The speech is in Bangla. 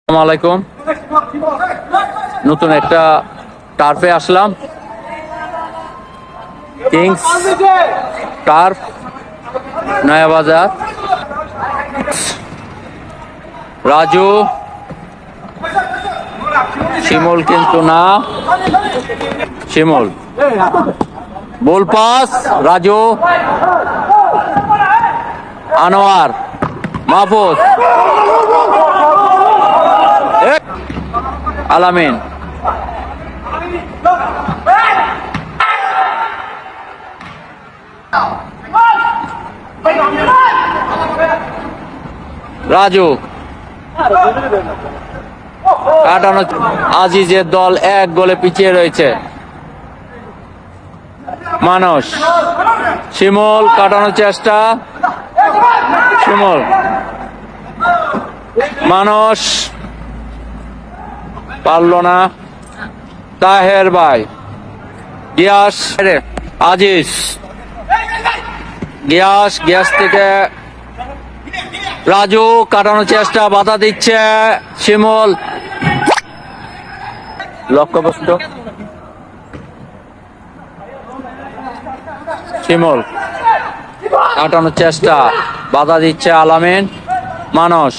আসসালামু আলাইকুম। নতুন একটা টার্ফে আসলাম, কিংস টার্ফ, নয়া বাজার। রাজু, শিমুল কিন্তু না, শিমুল বল পাস, রাজু, আনোয়ার, মাহফুজ, আলামিন, রাজু, কাটানো। আজিজের দল 1 গোলে পিছিয়ে রয়েছে। মানস, শিমুল, কাটানোর চেষ্টা, শিমুল, মানস পারল না। তাহের ভাই, গিয়াস, আজিজ, গিয়াস থেকে রাজু, কাটানোর চেষ্টা, বাধা দিচ্ছে শিমুল, লক্ষ্যবস্তু, শিমুল, কাটানোর চেষ্টা, বাধা দিচ্ছে আলামিন, মানস।